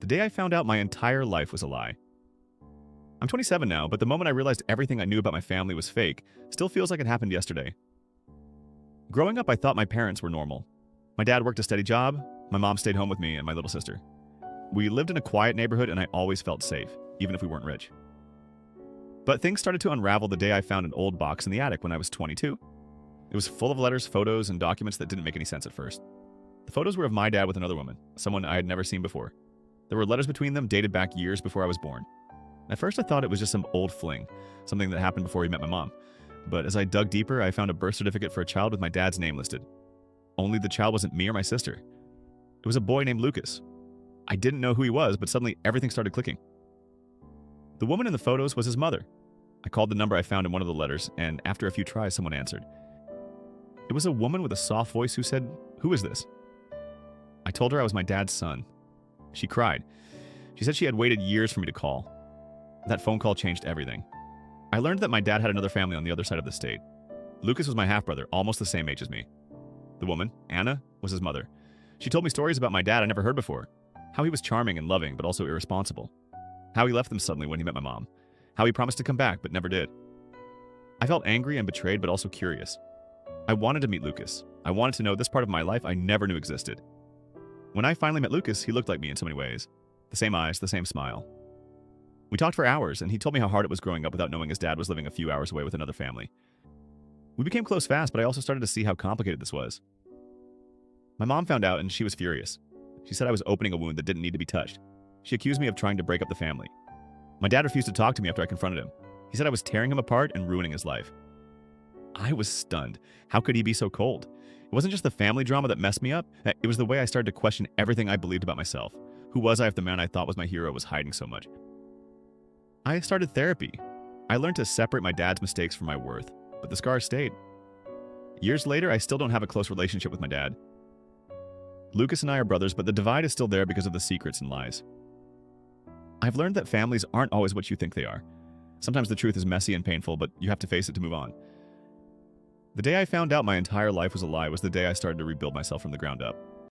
The day I found out my entire life was a lie. I'm 27 now, but the moment I realized everything I knew about my family was fake still feels like it happened yesterday. Growing up, I thought my parents were normal. My dad worked a steady job, my mom stayed home with me and my little sister. We lived in a quiet neighborhood and I always felt safe, even if we weren't rich. But things started to unravel the day I found an old box in the attic when I was 22. It was full of letters, photos, and documents that didn't make any sense at first. The photos were of my dad with another woman, someone I had never seen before. There were letters between them dated back years before I was born. At first I thought it was just some old fling, something that happened before he met my mom. But as I dug deeper, I found a birth certificate for a child with my dad's name listed. Only the child wasn't me or my sister. It was a boy named Lucas. I didn't know who he was, but suddenly everything started clicking. The woman in the photos was his mother. I called the number I found in one of the letters, and after a few tries, someone answered. It was a woman with a soft voice who said, "Who is this?" I told her I was my dad's son. She cried. She said she had waited years for me to call. That phone call changed everything. I learned that my dad had another family on the other side of the state. Lucas was my half-brother, almost the same age as me. The woman, Anna, was his mother. She told me stories about my dad I never heard before. How he was charming and loving, but also irresponsible. How he left them suddenly when he met my mom. How he promised to come back, but never did. I felt angry and betrayed, but also curious. I wanted to meet Lucas. I wanted to know this part of my life I never knew existed. When I finally met Lucas, he looked like me in so many ways. The same eyes, the same smile. We talked for hours, and he told me how hard it was growing up without knowing his dad was living a few hours away with another family. We became close fast, but I also started to see how complicated this was. My mom found out, and she was furious. She said I was opening a wound that didn't need to be touched. She accused me of trying to break up the family. My dad refused to talk to me after I confronted him. He said I was tearing him apart and ruining his life. I was stunned. How could he be so cold? It wasn't just the family drama that messed me up. It was the way I started to question everything I believed about myself. Who was I if the man I thought was my hero was hiding so much? I started therapy. I learned to separate my dad's mistakes from my worth, but the scars stayed. Years later, I still don't have a close relationship with my dad. Lucas and I are brothers, but the divide is still there because of the secrets and lies. I've learned that families aren't always what you think they are. Sometimes the truth is messy and painful, but you have to face it to move on. The day I found out my entire life was a lie was the day I started to rebuild myself from the ground up.